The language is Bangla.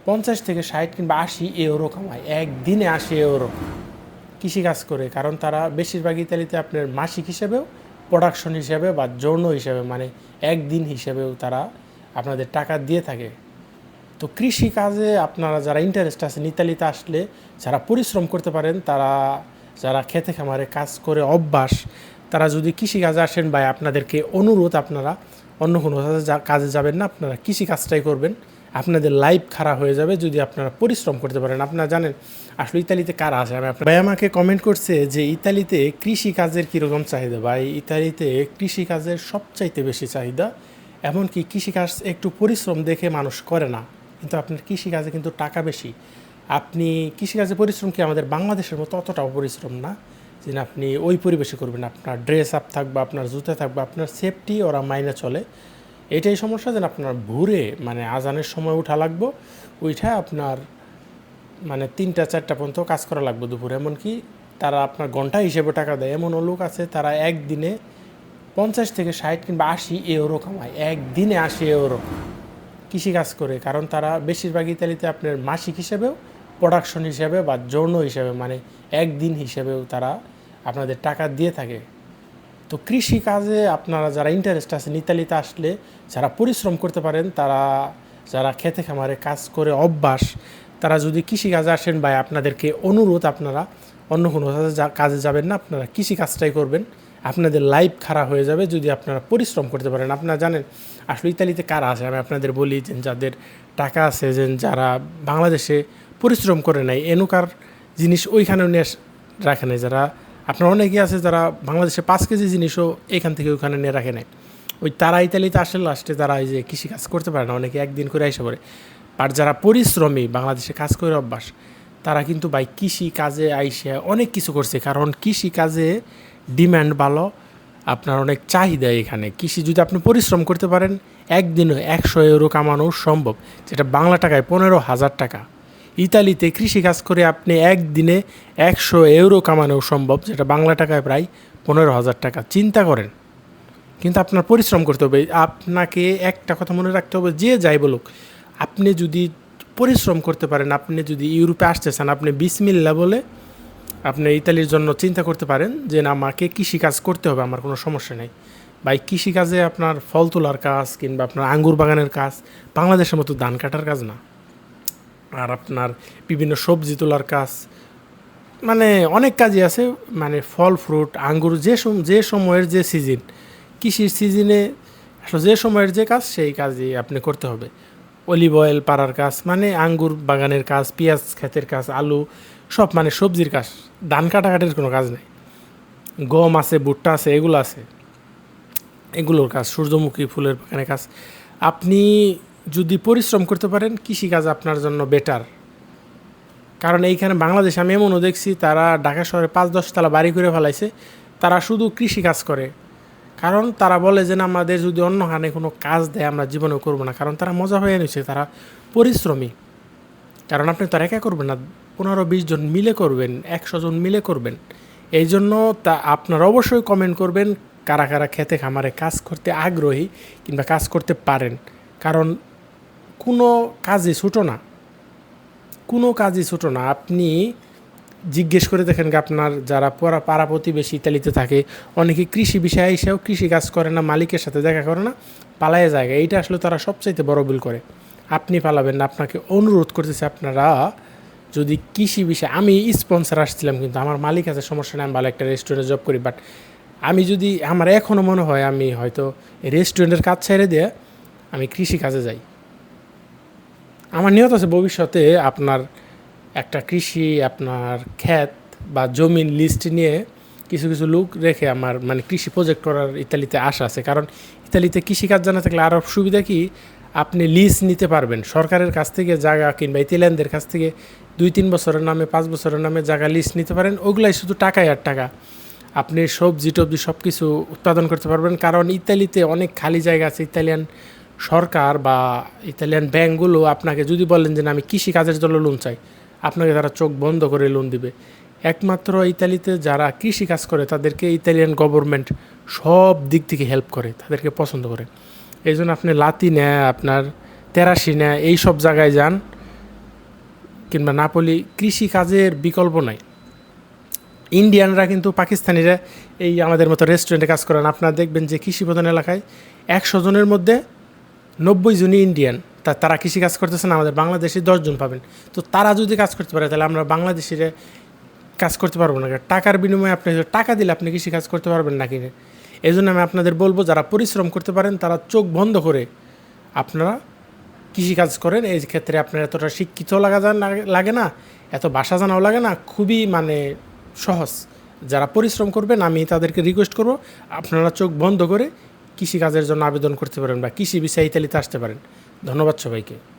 50 থেকে 60 কিংবা 80 ইউরো কামায়, একদিনে 80 ইউরো কৃষিকাজ করে। কারণ তারা বেশিরভাগ ইতালিতে আপনার মাসিক হিসেবেও, প্রোডাকশন হিসেবে বা যৌন হিসেবে মানে একদিন হিসেবেও তারা আপনাদের টাকা দিয়ে থাকে। তো কৃষিকাজে আপনারা যারা ইন্টারেস্ট আছেন, ইতালিতে আসলে যারা পরিশ্রম করতে পারেন, তারা যারা খেতে খামারে কাজ করে অভ্যাস, তারা যদি কৃষিকাজে আসেন, ভাই আপনাদেরকে অনুরোধ, আপনারা অন্য কোনো কাজে যাবেন না, আপনারা কৃষিকাজটাই করবেন। আপনাদের লাইফ খারাপ হয়ে যাবে যদি আপনারা পরিশ্রম করতে পারেন। আপনারা জানেন আসলে ইতালিতে কারা আছে? ভাই আমাকে কমেন্ট করছে যে ইতালিতে কৃষিকাজের কীরকম চাহিদা। ভাই ইতালিতে কৃষিকাজের সবচাইতে বেশি চাহিদা, এমনকি কৃষিকাজ একটু পরিশ্রম দেখে মানুষ করে না, কিন্তু আপনার কৃষিকাজে কিন্তু টাকা বেশি। আপনি কৃষিকাজে পরিশ্রম কি আমাদের বাংলাদেশের মতো অতটাও পরিশ্রম না যে আপনি ওই পরিবেশে করবেন, আপনার ড্রেস আপ থাকবে, আপনার জুতা থাকবে, আপনার সেফটি ওরা মাইনে চলে। এটাই সমস্যা যে আপনার ভোরে মানে আজানের সময় উঠা লাগবে, ওইটা আপনার মানে 3টা-4টা পর্যন্ত কাজ করা লাগবে দুপুরে। এমনকি তারা আপনার ঘন্টা হিসেবে টাকা দেয়। এমনও লোক আছে তারা একদিনে 50 থেকে 60 কিংবা 80 ইউরো কামায়, একদিনে 80 ইউরো কৃষিকাজ করে। কারণ তারা বেশিরভাগ ইতালিতে আপনার মাসিক হিসেবেও, প্রোডাকশন হিসেবে বা যৌন হিসেবে মানে একদিন হিসেবেও তারা আপনাদের টাকা দিয়ে থাকে। তো কৃষিকাজে আপনারা যারা ইন্টারেস্ট আছেন, ইতালিতে আসলে যারা পরিশ্রম করতে পারেন, তারা যারা খেতে খামারে কাজ করে অভ্যাস, তারা যদি কৃষিকাজে আসেন, ভাই আপনাদেরকে অনুরোধ, আপনারা অন্য কোনো কাজে যাবেন না, আপনারা কৃষিকাজটাই করবেন। আপনাদের লাইফ খারাপ হয়ে যাবে যদি আপনারা পরিশ্রম করতে পারেন। আপনারা জানেন আসলে ইতালিতে কারা আছে? আমি আপনাদের বলি যে যাদের টাকা আছে, যে যারা বাংলাদেশে পরিশ্রম করে নাই, এনুকার জিনিস ওইখানেও নিয়ে রাখে নাই, যারা আপনার অনেকেই আছে যারা বাংলাদেশে 5 কেজি জিনিসও এখান থেকে ওইখানে নিয়ে রাখে নেয়, ওই তারা ইতালিতে আসে লাস্টে তারা এই যে কৃষিকাজ করতে পারে না, অনেকে একদিন করে আইসা পড়ে। আর যারা পরিশ্রমী, বাংলাদেশে কাজ করে অভ্যাস, তারা কিন্তু ভাই কৃষি কাজে আইসে অনেক কিছু করছে। কারণ কৃষি কাজে ডিম্যান্ড ভালো, আপনার অনেক চাহিদা এখানে। কৃষি যদি আপনি পরিশ্রম করতে পারেন, একদিনে 100 ইউরো কামানো সম্ভব, যেটা বাংলা টাকায় 15,000 টাকা। ইতালিতে কৃষিকাজ করে আপনি একদিনে 100 ইউরো কামানো সম্ভব, যেটা বাংলা টাকায় প্রায় 15,000 টাকা। চিন্তা করেন। কিন্তু আপনার পরিশ্রম করতে হবে। আপনাকে একটা কথা মনে রাখতে হবে, যে যাই বলুক, আপনি যদি পরিশ্রম করতে পারেন, আপনি যদি ইউরোপে আসতে চান, আপনি বিসমিল্লাহ বলে আপনি ইতালির জন্য চিন্তা করতে পারেন যে না, আমাকে কৃষিকাজ করতে হবে, আমার কোনো সমস্যা নেই। বা এই কৃষিকাজে আপনার ফল তোলার কাজ কিংবা আপনার আঙ্গুর বাগানের কাজ বাংলাদেশের মতো ধান কাটার কাজ না। আর আপনার বিভিন্ন সবজি তোলার কাজ, মানে অনেক কাজই আছে, মানে ফল ফ্রুট আঙ্গুর, যে সময়ের যে সিজন, কৃষির সিজনে আসলে যে সময়ের যে কাজ সেই কাজই আপনি করতে হবে। অলিভ অয়েল পাড়ার কাজ, মানে আঙ্গুর বাগানের কাজ, পেঁয়াজ ক্ষেতের কাজ, আলু সব, মানে সবজির কাজ। ধান কাটাকাটির কোনো কাজ নেই। গম আছে, ভুট্টা আছে, এগুলো আছে, এগুলোর কাজ, সূর্যমুখী ফুলের বাগানের কাজ। আপনি যদি পরিশ্রম করতে পারেন, কৃষিকাজ আপনার জন্য বেটার। কারণ এইখানে বাংলাদেশে আমি এমনও দেখছি, তারা ঢাকা শহরে 5-10 তলা বাড়ি করে ফেলাইছে, তারা শুধু কৃষিকাজ করে। কারণ তারা বলে যে না, আমাদের যদি অন্য হানে কোনো কাজ দেয় আমরা জীবনেও করবো না। কারণ তারা মজা হয়ে নিচ্ছে, তারা পরিশ্রমী। কারণ আপনি তো একা করবেন না, 15-20 জন মিলে করবেন, 100 জন মিলে করবেন। এই জন্য তা আপনারা অবশ্যই কমেন্ট করবেন কারা কারা খেতে খামারে কাজ করতে আগ্রহী কিংবা কাজ করতে পারেন। কারণ কোনো কাজই ছোটো না, কোনো কাজই ছোটো না। আপনি জিজ্ঞেস করে দেখেন আপনার যারা পাড়া প্রতিবেশী ইতালিতে থাকে, অনেকে কৃষি বিষয়ে এসেও কৃষি কাজ করে না, মালিকের সাথে দেখা করে না, পালায় জায়গা। এইটা আসলে তারা সবচাইতে বড় ভুল করে। আপনি পালাবেন না। আপনাকে অনুরোধ করতেছে, আপনারা যদি কৃষি বিষয়ে, আমি স্পন্সর আসছিলাম, কিন্তু আমার মালিক আছে, সমস্যা নেই, আমি ভালো একটা রেস্টুরেন্টে জব করি, বাট আমি যদি, আমার এখনও মনে হয় আমি হয়তো রেস্টুরেন্টের কাজ ছেড়ে দিয়ে আমি কৃষি কাজে যাই। আমার নিয়ত আছে ভবিষ্যতে আপনার একটা কৃষি, আপনার ক্ষেত বা জমিন লিস্ট নিয়ে কিছু কিছু লোক রেখে আমার মানে কৃষি প্রজেক্ট করার ইতালিতে আশা আছে। কারণ ইতালিতে কৃষিকাজ জানা থাকলে আরও সুবিধা কি, আপনি লিজ নিতে পারবেন সরকারের কাছ থেকে জায়গা, কিংবা ইতালিয়ানদের কাছ থেকে 2-3 বছরের নামে, 5 বছরের নামে জায়গা লিজ নিতে পারেন। ওগুলাই শুধু টাকায় আর টাকা। আপনি সবজি টবজি সব কিছু উৎপাদন করতে পারবেন। কারণ ইতালিতে অনেক খালি জায়গা আছে। ইতালিয়ান সরকার বা ইতালিয়ান ব্যাঙ্কগুলো আপনাকে যদি বলেন যে না, আমি কৃষিকাজের জন্য লোন চাই, আপনাকে তারা চোখ বন্ধ করে লোন দিবে। একমাত্র ইতালিতে যারা কৃষি কাজ করে তাদেরকে ইতালিয়ান গভর্নমেন্ট সব দিক থেকে হেল্প করে, তাদেরকে পছন্দ করে। এই জন্য আপনি লাতিনে, আপনার তেরাসিনে, এই সব জায়গায় যান, কিংবা নাপোলি কৃষিকাজের বিকল্প নাই। ইন্ডিয়ানরা কিন্তু পাকিস্তানিরা এই আমাদের মতো রেস্টুরেন্টে কাজ করেন। আপনারা দেখবেন যে কৃষিপ্রধান এলাকায় 100 জনের মধ্যে 90 জনই ইন্ডিয়ান। তারা কৃষি কাজ করতেছেন, আমাদের বাংলাদেশি 10 জন পাবেন। তো তারা যদি কাজ করতে পারে তাহলে আমরা বাংলাদেশিরা কাজ করতে পারবো না। টাকার বিনিময়ে আপনি টাকা দিলে আপনি কৃষি কাজ করতে পারবেন না কিনে। এই জন্য আমি আপনাদের বলবো, যারা পরিশ্রম করতে পারেন তারা চোখ বন্ধ করে আপনারা কৃষিকাজ করেন। এই ক্ষেত্রে আপনার এতটা শিক্ষিত লাগে না, এত ভাষা জানাও লাগে না, খুবই মানে সহজ। যারা পরিশ্রম করবেন আমি তাদেরকে রিকোয়েস্ট করব আপনারা চোখ বন্ধ করে কৃষিকাজের জন্য আবেদন করতে পারেন বা কৃষি বিষয়ে ইতালিতে আসতে পারেন। ধন্যবাদ সবাইকে।